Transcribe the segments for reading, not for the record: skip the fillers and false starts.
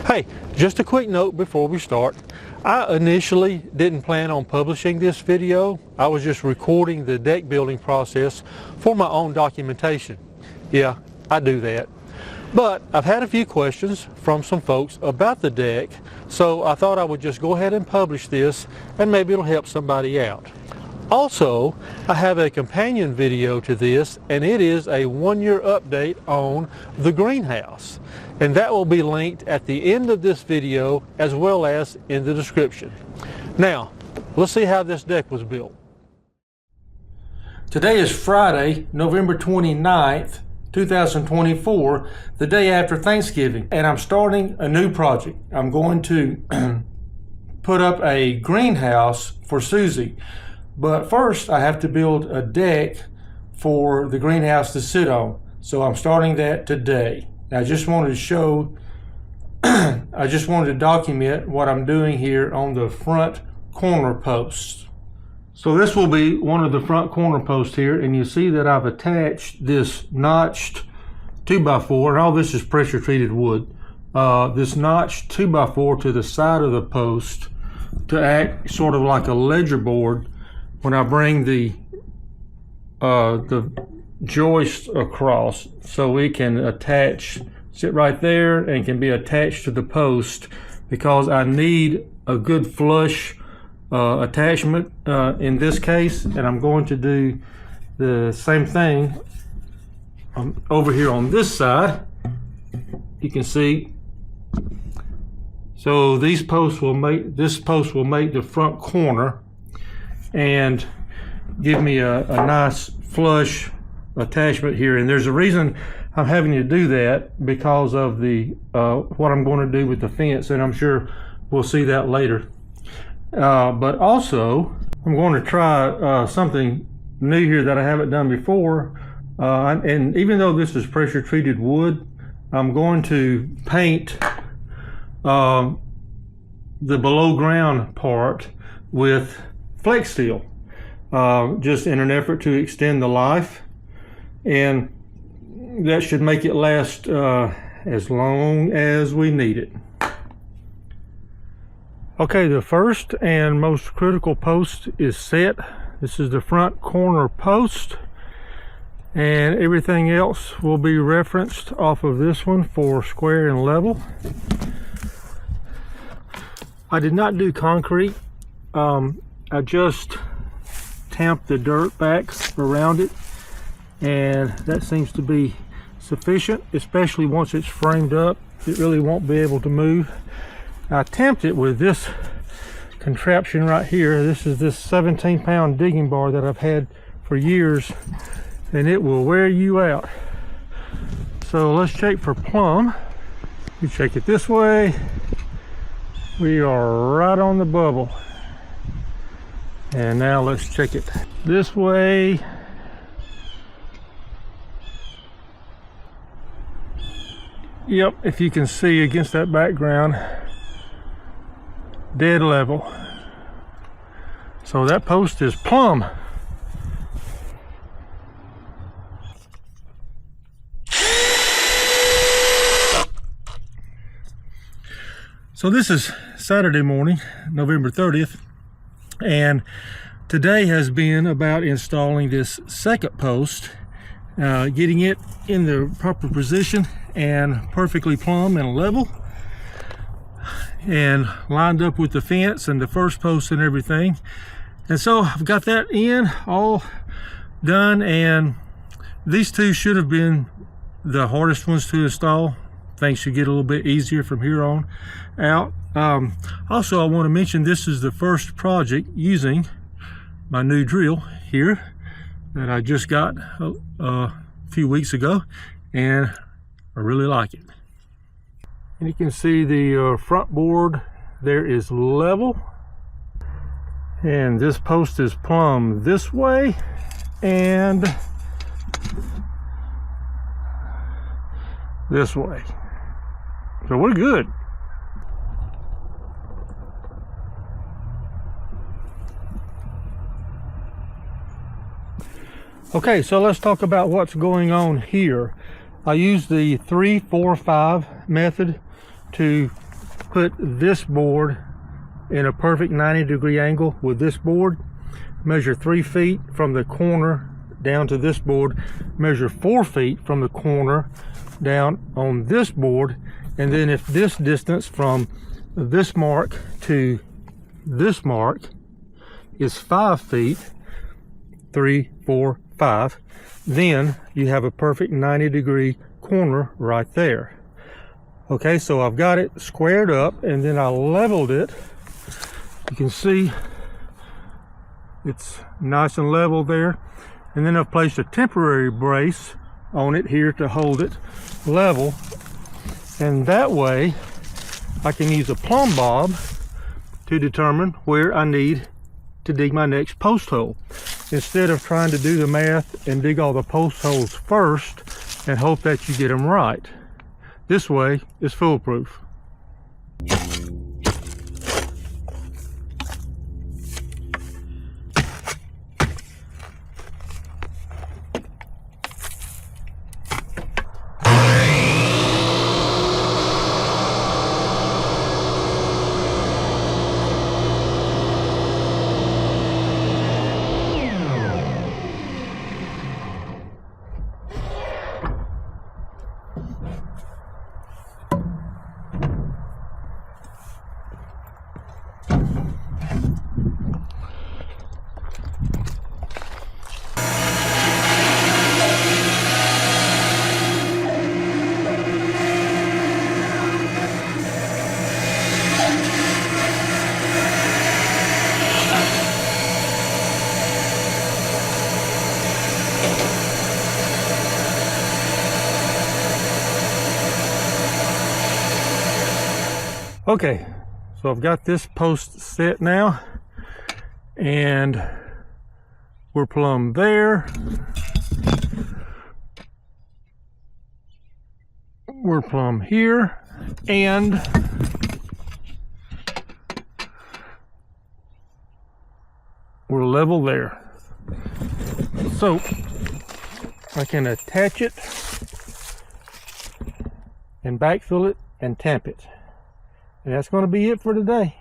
Hey, just a quick note before we start. I initially didn't plan on publishing this video. I was just recording the deck building process for my own documentation. Yeah, I do that. But I've had a few questions from some folks about the deck, so I thought I would just go ahead and publish this, and maybe it'll help somebody out. Also, I have a companion video to this, and it is a 1-year update on the greenhouse. And that will be linked at the end of this video as well as in the description. Now, let's see how this deck was built. Today is Friday, November 29th, 2024, the day after Thanksgiving, and I'm starting a new project. I'm going to put up a greenhouse for Susie. But first, I have to build a deck for the greenhouse to sit on. So I'm starting that today. I just wanted to show, I just wanted to document what I'm doing here on the front corner posts. So this will be one of the front corner posts here, and you see that I've attached this notched 2x4, and all this is pressure treated wood. This notched 2x4 to the side of the post to act sort of like a ledger board when I bring the joist across, so we can sit right there and can be attached to the post, because I need a good flush attachment in this case, and I'm going to do the same thing over here on this side. You can see, so this post will make the front corner and give me a nice flush attachment here. And there's a reason I'm having to do that, because of the what I'm going to do with the fence, and I'm sure we'll see that later. But also, I'm going to try something new here that I haven't done before, and even though this is pressure treated wood, I'm going to paint the below ground part with flex steel, just in an effort to extend the life, and that should make it last as long as we need it. Okay, the first and most critical post is set. This is the front corner post, and everything else will be referenced off of this one for square and level. I did not do concrete. I just tamped the dirt back around it, and that seems to be sufficient, especially once it's framed up. It really won't be able to move. I tamped it with this contraption right here. This is this 17-pound digging bar that I've had for years, and it will wear you out. So let's check for plumb. You check it this way. We are right on the bubble. And now let's check it this way. Yep, if you can see against that background, dead level. So that post is plumb. So this is Saturday morning, November 30th. And today has been about installing this second post, getting it in the proper position and perfectly plumb and level, and lined up with the fence and the first post and everything. And so I've got that in, all done, and these two should have been the hardest ones to install. Things should get a little bit easier from here on out. Also, I want to mention this is the first project using my new drill here that I just got a few weeks ago, and I really like it. And you can see the front board there is level, and this post is plumb this way and this way. So we're good. Okay, so let's talk about what's going on here. I use the 3-4-5 method to put this board in a perfect 90-degree angle with this board. Measure 3 feet from the corner down to this board. Measure 4 feet from the corner down on this board. And then if this distance from this mark to this mark is 5 feet, 3, 4, 5, then you have a perfect 90-degree corner right there. Okay, so I've got it squared up, and then I leveled it. You can see it's nice and level there. And then I've placed a temporary brace on it here to hold it level. And that way I can use a plumb bob to determine where I need to dig my next post hole, instead of trying to do the math and dig all the post holes first and hope that you get them right. This way is foolproof. Okay, so I've got this post set now, and we're plumb there. We're plumb here, and we're level there. So I can attach it and backfill it and tamp it. And that's going to be it for today.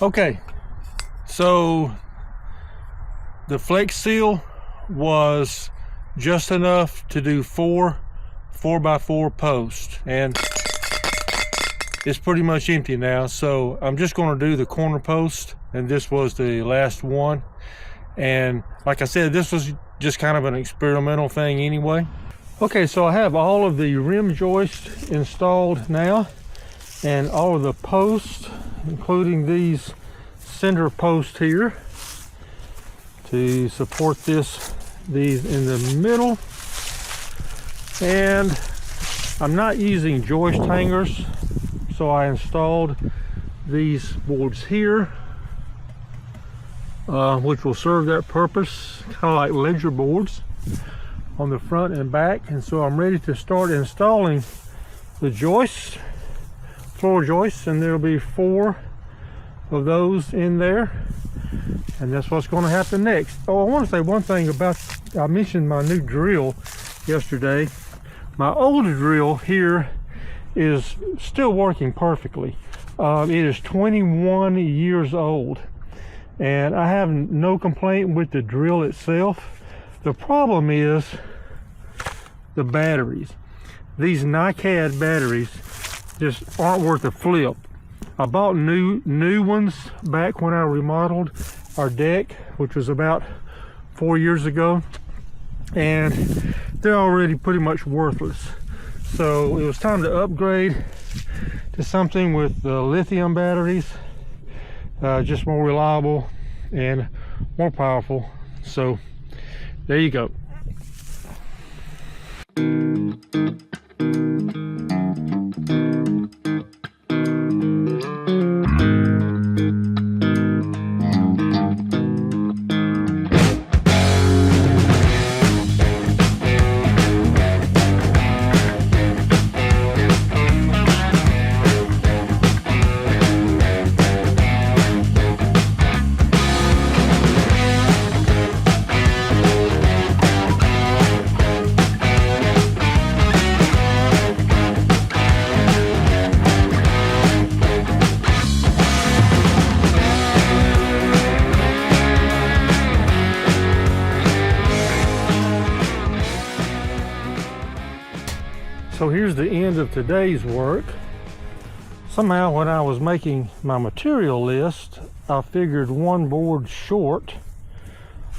Okay. So the flex seal was just enough to do 4 4x4 posts, and it's pretty much empty now. So I'm just going to do the corner post, and this was the last one. And like I said, this was just kind of an experimental thing anyway. Okay, so I have all of the rim joists installed now, and all of the posts, including these center post here to support these in the middle. And I'm not using joist hangers, so I installed these boards here, which will serve that purpose, kind of like ledger boards on the front and back. And so I'm ready to start installing the joists, floor joists, and there'll be 4 of those in there, and that's what's going to happen next. Oh, I want to say one thing about, I mentioned my new drill yesterday. My old drill here is still working perfectly. It is 21 years old, and I have no complaint with the drill itself. The problem is the batteries. These NiCad batteries just aren't worth a flip. I bought new ones back when I remodeled our deck, which was about 4 years ago, and they're already pretty much worthless. So it was time to upgrade to something with lithium batteries, just more reliable and more powerful. So there you go. So here's the end of today's work. Somehow when I was making my material list, I figured one board short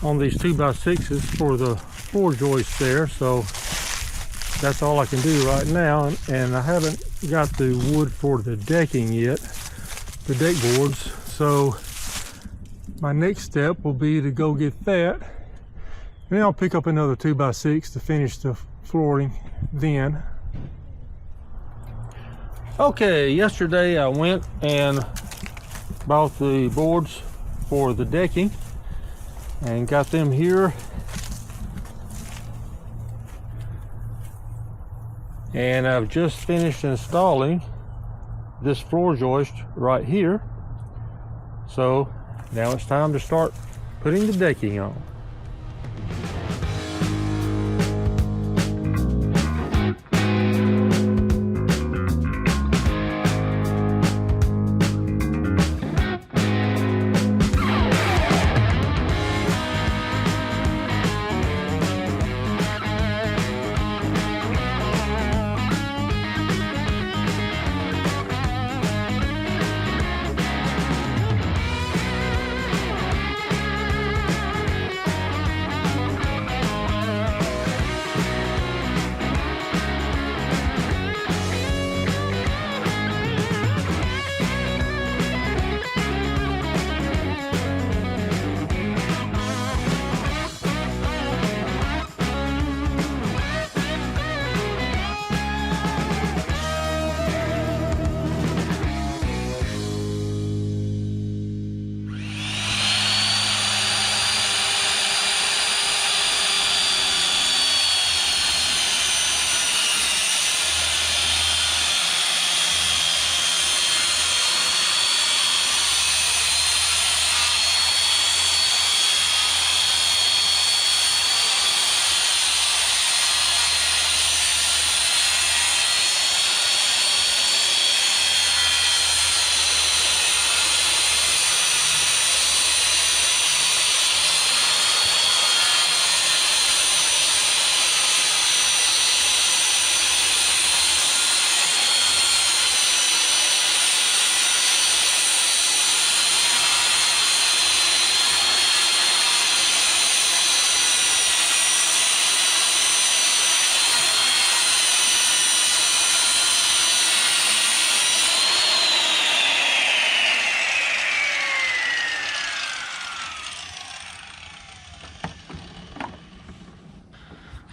on these 2x6s for the floor joist there. So that's all I can do right now. And I haven't got the wood for the decking yet, the deck boards. So my next step will be to go get that. And then I'll pick up another 2x6 to finish the flooring then. Okay, yesterday I went and bought the boards for the decking and got them here. And I've just finished installing this floor joist right here. So now it's time to start putting the decking on.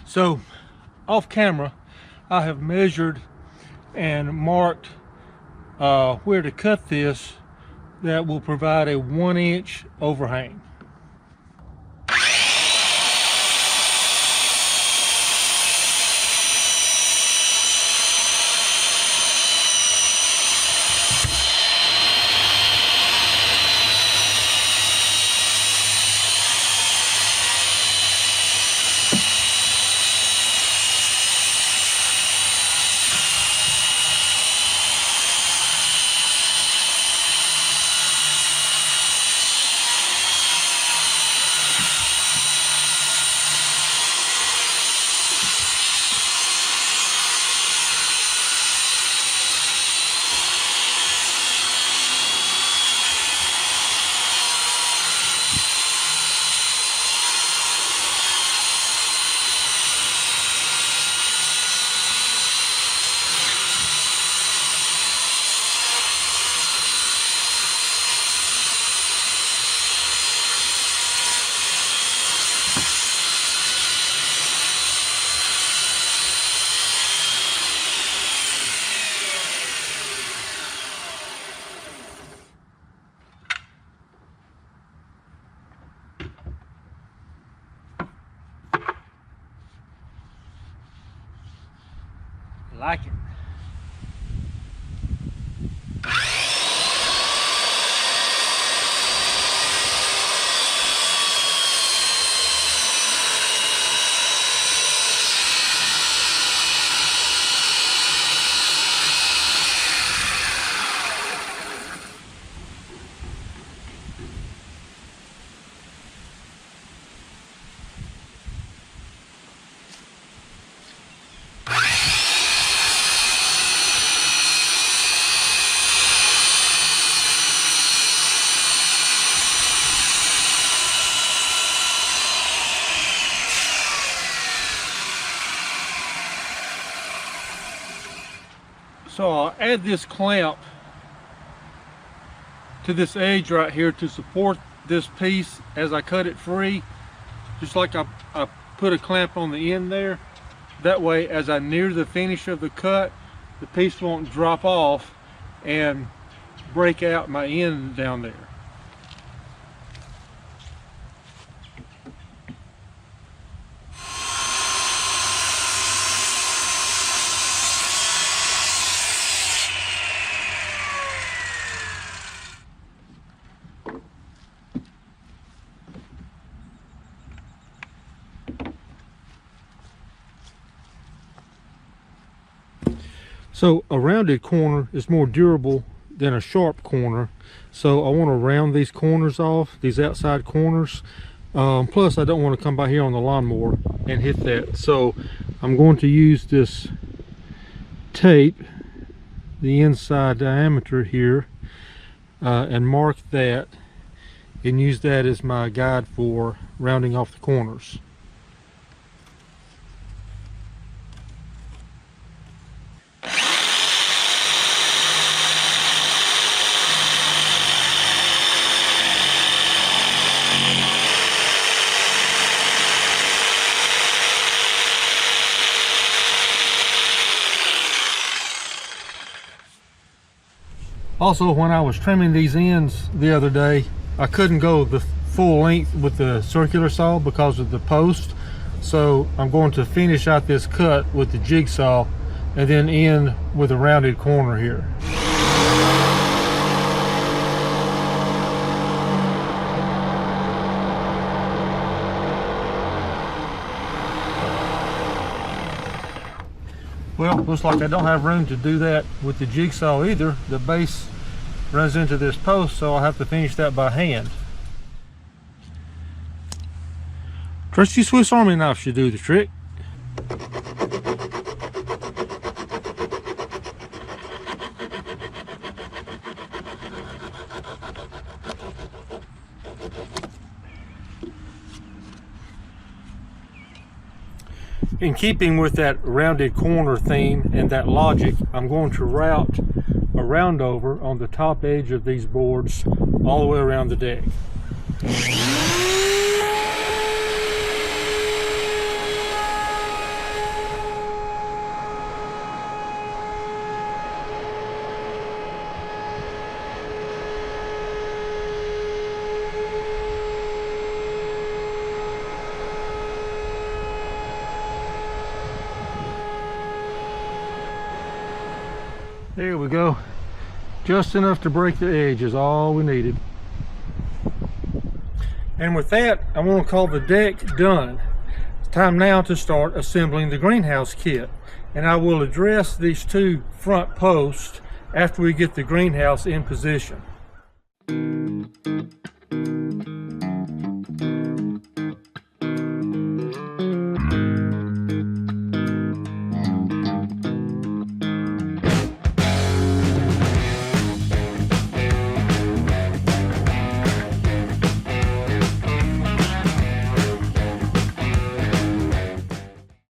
So off camera, I have measured and marked where to cut this that will provide a 1-inch overhang. Like it. So I'll add this clamp to this edge right here to support this piece as I cut it free, just like I put a clamp on the end there. That way, as I near the finish of the cut, the piece won't drop off and break out my end down there. So a rounded corner is more durable than a sharp corner. So I want to round these corners off, these outside corners. Plus I don't want to come by here on the lawnmower and hit that. So I'm going to use this tape, the inside diameter here, and mark that and use that as my guide for rounding off the corners. Also, when I was trimming these ends the other day, I couldn't go the full length with the circular saw because of the post. So I'm going to finish out this cut with the jigsaw and then end with a rounded corner here. Well, looks like I don't have room to do that with the jigsaw either. The base runs into this post, so I'll have to finish that by hand. Trusty Swiss Army knife should do the trick. In keeping with that rounded corner theme and that logic, I'm going to route a round over on the top edge of these boards all the way around the deck. There we go. Just enough to break the edge is all we needed. And with that, I want to call the deck done. It's time now to start assembling the greenhouse kit. And I will address these two front posts after we get the greenhouse in position.